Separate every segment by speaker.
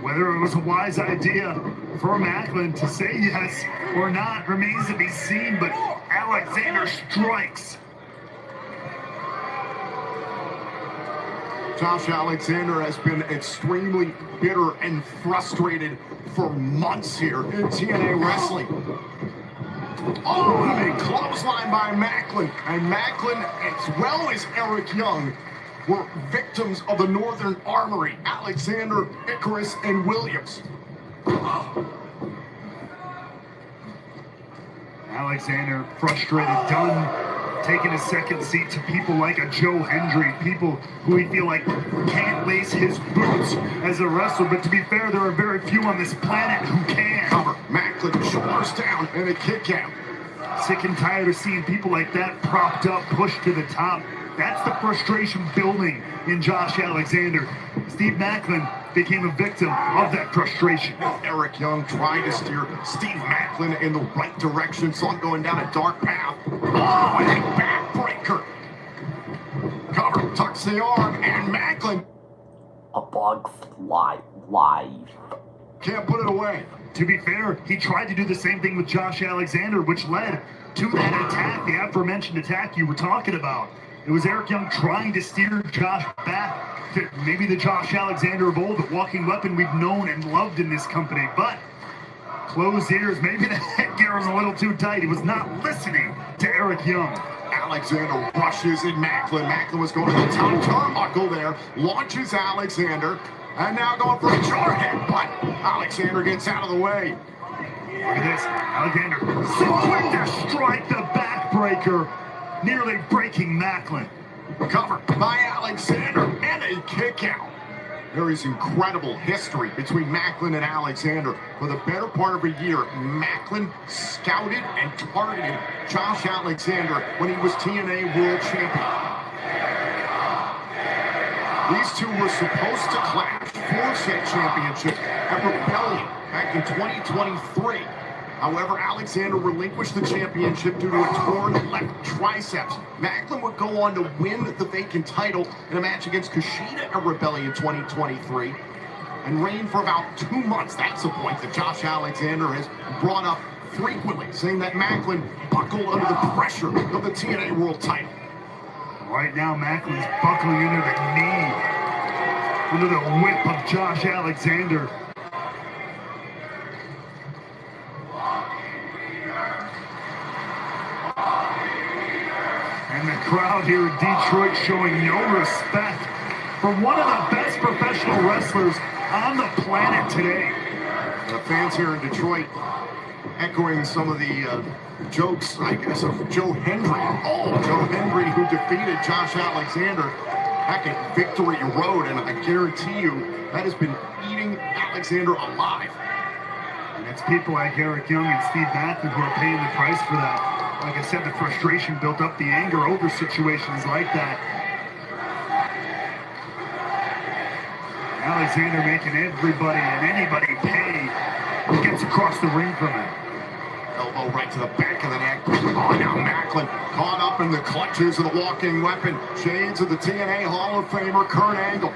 Speaker 1: Whether it was a wise idea for Macklin to say yes or not remains to be seen, but Alexander strikes.
Speaker 2: Josh Alexander has been extremely bitter and frustrated for months here in TNA Wrestling. Oh, and a clothesline by Macklin. And Macklin, as well as Eric Young, were victims of the Northern Armory. Alexander, Icarus, and Williams.
Speaker 1: Alexander, frustrated, done, taking a second seat to people like a Joe Hendry, people who we feel like can't lace his boots as a wrestler. But to be fair, there are very few on this planet who can.
Speaker 2: Cover, Macklin shoulders down and a kick out.
Speaker 1: Sick and tired of seeing people like that propped up, pushed to the top. That's the frustration building in Josh Alexander. Steve Macklin became a victim of that frustration.
Speaker 2: Eric Young tried to steer Steve Macklin in the right direction, saw him going down a dark path. Oh, and a backbreaker. Cover, tucks the arm, and Macklin.
Speaker 3: A bug fly live.
Speaker 2: Can't put it away.
Speaker 1: To be fair, he tried to do the same thing with Josh Alexander, which led to that attack, the aforementioned attack you were talking about. It was Eric Young trying to steer Josh back to maybe the Josh Alexander of old, the walking weapon we've known and loved in this company. But closed ears, maybe the headgear was a little too tight. He was not listening to Eric Young.
Speaker 2: Alexander rushes in Macklin. Macklin was going to the top turnbuckle there, launches Alexander, and now going for a jarhead, but Alexander gets out of the way.
Speaker 1: Look at this, Alexander so quick to strike the backbreaker, nearly breaking Macklin.
Speaker 2: Cover by Alexander and a kick out. There is incredible history between Macklin and Alexander. For the better part of a year, Macklin scouted and targeted Josh Alexander when he was TNA World Champion. These two were supposed to clash for said championship at Rebellion back in 2023. However, Alexander relinquished the championship due to a torn left triceps. Macklin would go on to win the vacant title in a match against Kushida at Rebellion 2023 and reign for about 2 months. That's a point that Josh Alexander has brought up frequently, saying that Macklin buckled under the pressure of the TNA World title.
Speaker 1: Right now, Macklin's buckling under the knee, under the whip of Josh Alexander. And the crowd here in Detroit showing no respect for one of the best professional wrestlers on the planet today.
Speaker 2: The fans here in Detroit echoing some of the jokes, I guess, of Joe Hendry. Oh, Joe Hendry, who defeated Josh Alexander back at Victory Road, and I guarantee you that has been eating Alexander alive.
Speaker 1: And it's people like Eric Young and Steve Macklin who are paying the price for that. Like I said, the frustration built up, the anger over situations like that. Alexander making everybody and anybody pay who gets across the ring from him.
Speaker 2: Elbow right to the back of the neck. Oh, now Macklin caught up in the clutches of the walking weapon. Shades of the TNA Hall of Famer, Kurt Angle.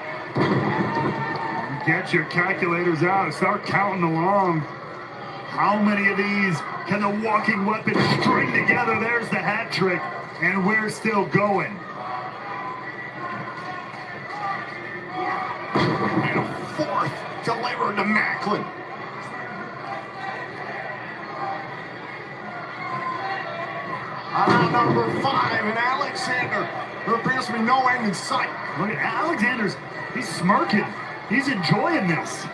Speaker 1: Get your calculators out and start counting along. How many of these can the walking weapon string together? There's the hat trick, and we're still going.
Speaker 2: And a fourth delivered to Macklin. Number 5, and Alexander. There appears to be no end in sight.
Speaker 1: Look at Alexander's, he's smirking. He's enjoying this.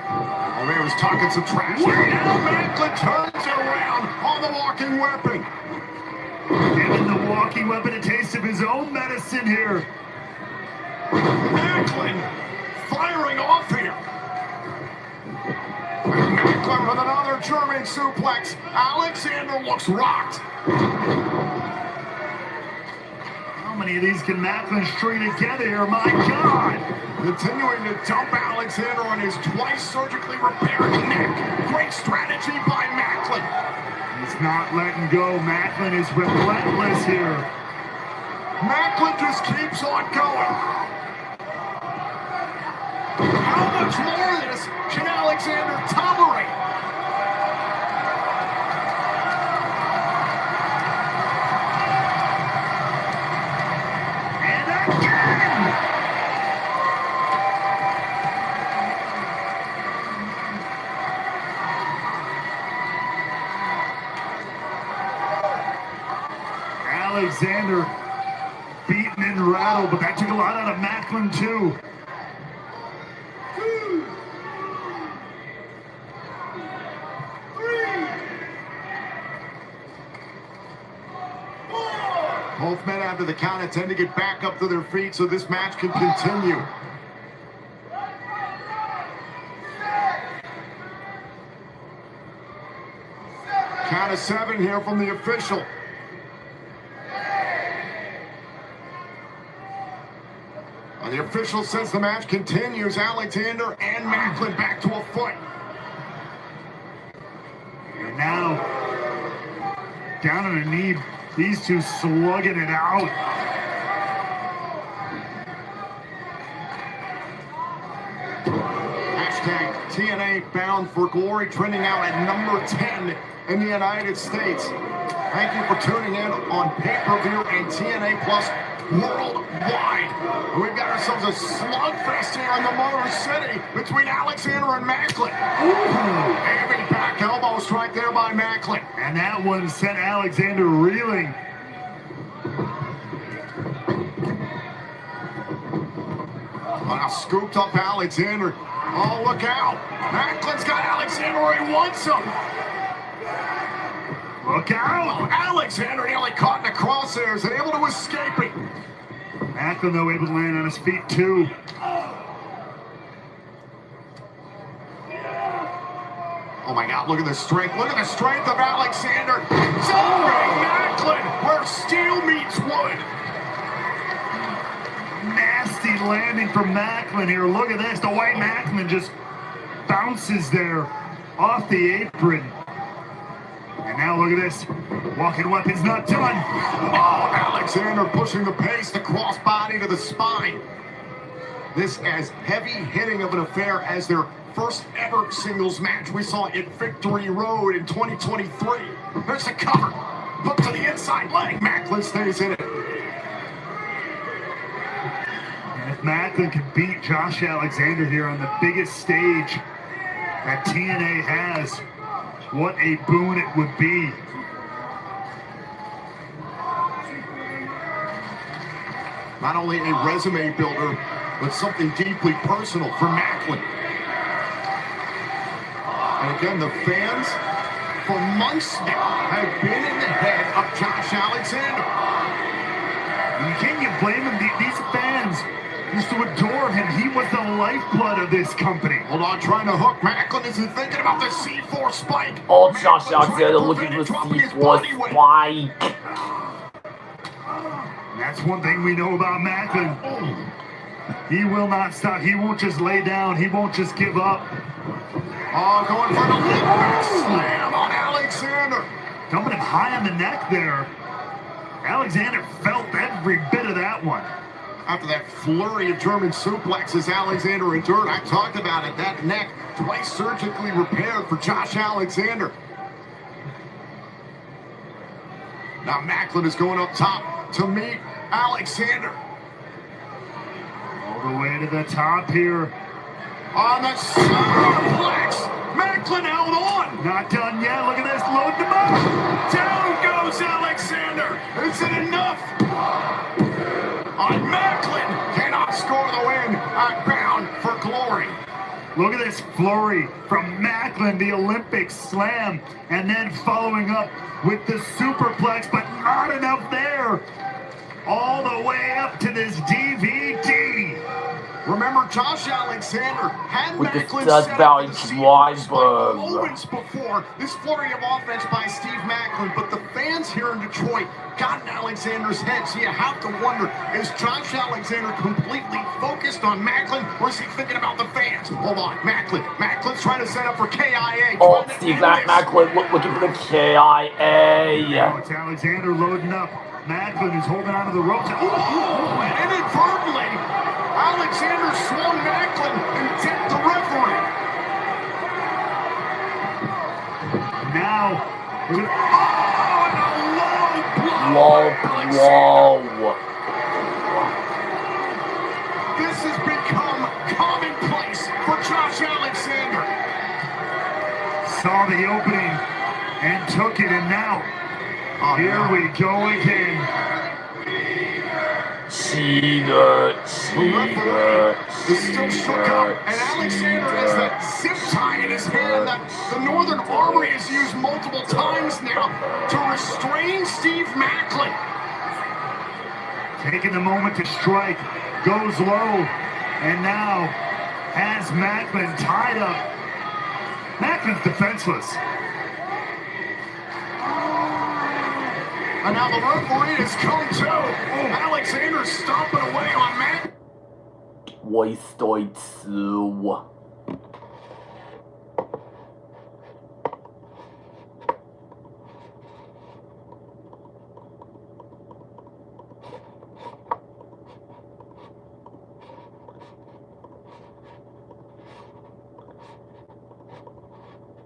Speaker 2: Oh, man, he was talking some trash. Now Macklin turns around on the walking weapon.
Speaker 1: Giving the walking weapon a taste of his own medicine here.
Speaker 2: Macklin firing off here. And Macklin with another German suplex. Alexander looks rocked.
Speaker 1: How many of these can Macklin string together here? My God!
Speaker 2: Continuing to dump Alexander on his twice surgically repaired neck. Great strategy by Macklin.
Speaker 1: He's not letting go. Macklin is relentless here.
Speaker 2: Macklin just keeps on going. How much more of
Speaker 1: Alexander beaten and rattled, but that took a lot out of Macklin too.
Speaker 2: Both men after the count intend to get back up to their feet so this match can continue. Count of 7 here from the official. The official says the match continues. Alexander and Macklin back to a foot.
Speaker 1: And now, down on a knee, these two slugging it out.
Speaker 2: Hashtag TNA Bound for Glory trending out at number 10 in the United States. Thank you for tuning in on pay-per-view and TNA Plus worldwide. We've got ourselves a slugfest here in the Motor City between Alexander and Macklin. Heavy back elbow strike there by Macklin.
Speaker 1: And that one sent Alexander reeling.
Speaker 2: Wow, scooped up Alexander. Oh, look out. Macklin's got Alexander where he wants him.
Speaker 1: Look out!
Speaker 2: Oh, Alexander nearly caught in the crosshairs and able to escape it.
Speaker 1: Macklin, though, able to land on his feet, too.
Speaker 2: Oh, my God, look at the strength. Look at the strength of Alexander. Celebrating Macklin where steel meets wood.
Speaker 1: Nasty landing from Macklin here. Look at this. The white Macklin just bounces there off the apron. And now look at this. Walking weapons not done.
Speaker 2: Oh, Alexander pushing the pace, the crossbody to the spine. This as heavy hitting of an affair as their first ever singles match we saw at Victory Road in 2023. There's the cover. Hook to the inside leg. Macklin stays in it.
Speaker 1: And if Macklin can beat Josh Alexander here on the biggest stage that TNA has, what a boon it would be.
Speaker 2: Not only a resume builder, but something deeply personal for Macklin. And again, the fans for months now have been in the head of Josh Alexander.
Speaker 1: Can you blame him? These fans used to adore him. He was the lifeblood of this company.
Speaker 2: Hold on, trying to hook. Macklin isn't thinking about the C4 spike.
Speaker 3: Oh, Josh Alexander looking for C4 spike.
Speaker 1: And that's one thing we know about Macklin. He will not stop. He won't just lay down. He won't just give up.
Speaker 2: Oh, going for the limp back slam on Alexander.
Speaker 1: Dumping him high on the neck there. Alexander felt every bit of that one.
Speaker 2: After that flurry of German suplexes Alexander endured, I talked about it, that neck twice surgically repaired for Josh Alexander. Now Macklin is going up top to meet Alexander.
Speaker 1: All the way to the top here.
Speaker 2: On the superplex, Macklin held on.
Speaker 1: Not done yet. Look at this. Load them up.
Speaker 2: Down goes Alexander. Is it enough? On Macklin, cannot score the win at Bound for Glory.
Speaker 1: Look at this flurry from Macklin, the Olympic slam, and then following up with the superplex, but not enough there. All the way up to this DVD.
Speaker 2: Remember, Josh Alexander had
Speaker 3: With the
Speaker 2: Macklin
Speaker 3: Stud
Speaker 2: set
Speaker 3: Valley
Speaker 2: up for the
Speaker 3: driver.
Speaker 2: moments before this flurry of offense by Steve Macklin, but the fans here in Detroit got in Alexander's head, so you have to wonder, is Josh Alexander completely focused on Macklin, or is he thinking about the fans? Hold on, Macklin's trying to set up for KIA.
Speaker 3: Oh, Steve Macklin looking for the KIA.
Speaker 1: Oh, it's Alexander loading up. Macklin is holding onto the ropes.
Speaker 2: Oh, and inadvertently, Alexander swung Macklin and tipped the referee.
Speaker 1: Now, look at,
Speaker 2: Oh, and a low blow.
Speaker 3: Whoa.
Speaker 2: This has become commonplace for Josh Alexander.
Speaker 1: saw the opening and took it, and now here we go again.
Speaker 2: The referee is still shook up, and Alexander has that zip tie in his hand that the Northern Armory has used multiple times now to restrain Steve Maclin.
Speaker 1: Taking the moment to strike, goes low, and now has Maclin tied up. Maclin's defenseless.
Speaker 2: And now the referee has come to. Alexander stomping away on Mac.
Speaker 3: 我står i 2.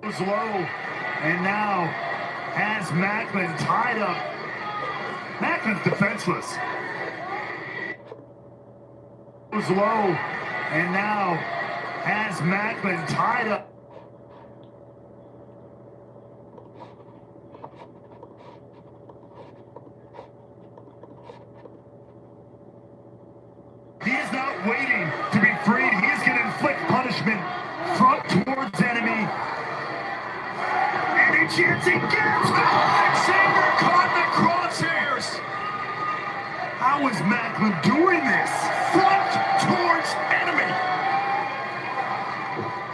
Speaker 1: Goes low, and now has Maclin tied up. Maclin's defenseless. Goes low, and now has Maclin tied up. He is not waiting to be freed. He is going to inflict punishment front towards enemy. Any chance he gets?
Speaker 2: Alexander caught in the crosshairs.
Speaker 1: How is Maclin doing this?
Speaker 2: Front towards enemy.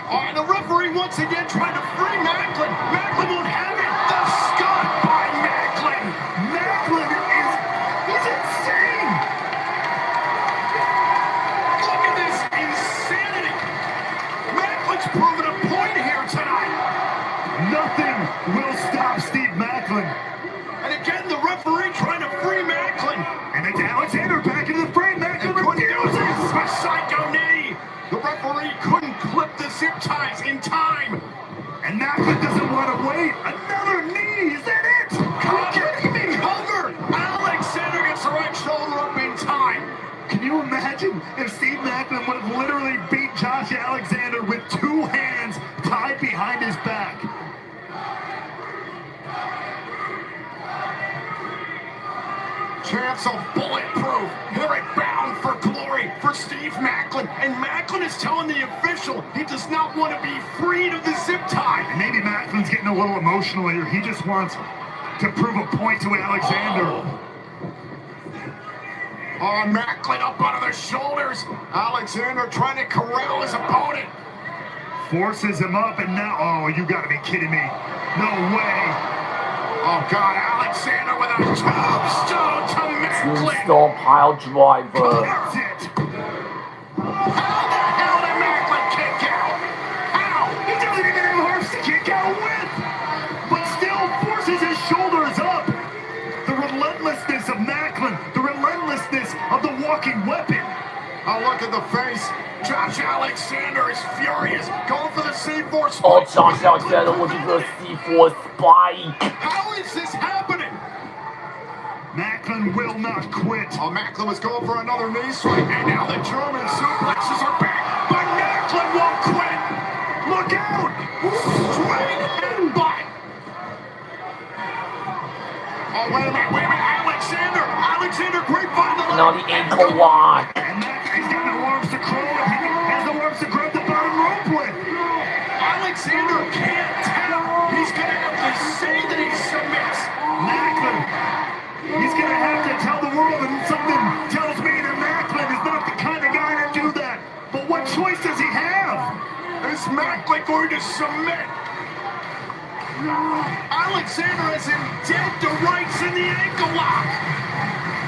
Speaker 2: Oh, and the referee once again trying to free Maclin. Maclin won't have it. The scud by Maclin.
Speaker 1: Maclin he's insane.
Speaker 2: Look at this insanity. Macklin's proven a point here tonight.
Speaker 1: Nothing will stop Steve Maclin.
Speaker 2: And again, the referee trying to free Maclin.
Speaker 1: And it's Alexander back into the frame. Maclin refuses.
Speaker 2: A psycho knee. The referee couldn't clip the zip ties in time.
Speaker 1: And Maclin doesn't want to wait. Another knee. Is that it?
Speaker 2: Covered. Alexander gets the right shoulder up in time.
Speaker 1: Can you imagine if Steve Maclin would have literally beat Josh Alexander with two hands tied behind his back?
Speaker 2: Chance of bulletproof. Here it bound for glory for Steve Maclin. And Maclin is telling the official he does not want to be freed of the zip tie.
Speaker 1: And maybe Macklin's getting a little emotional here. He just wants to prove a point to Alexander.
Speaker 2: Oh, Maclin up under the shoulders. Alexander trying to corral his opponent.
Speaker 1: Forces him up, and now, oh, you gotta be kidding me. No way.
Speaker 2: Oh, God, Alexander with a tombstone to Maclin.
Speaker 3: Tombstone pile driver.
Speaker 1: That's it.
Speaker 2: How the hell did Maclin kick out? How?
Speaker 1: He doesn't even have arms to kick out with, but still forces his shoulders up. The relentlessness of Maclin, the relentlessness of the walking weapon.
Speaker 2: Oh, look at the face. Josh Alexander is furious. Going for the C4 spike.
Speaker 3: Oh, Josh Alexander looking for the C4 spike.
Speaker 2: How is this happening?
Speaker 1: Maclin will not quit.
Speaker 2: Oh, Maclin was going for another knee strike. And now the German suplexes are back. But Maclin won't quit.
Speaker 1: Look out!
Speaker 2: Straight headbutt. Oh, wait a minute. Alexander grapevine the
Speaker 3: Now the ankle lock.
Speaker 1: And Maclin's got no arms to crawl with. He has no arms to grab the bottom rope with.
Speaker 2: Alexander can't tell. He's going to have to say that he submits.
Speaker 1: Maclin, he's going to have to tell the world, and something tells me that Maclin is not the kind of guy to do that. But what choice does he have?
Speaker 2: Is Maclin going to submit? Alexander has him dead to rights in the ankle lock.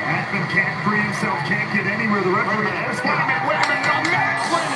Speaker 1: Maclin can't free himself, can't get anywhere. The referee has
Speaker 2: Wait a minute. No, Maclin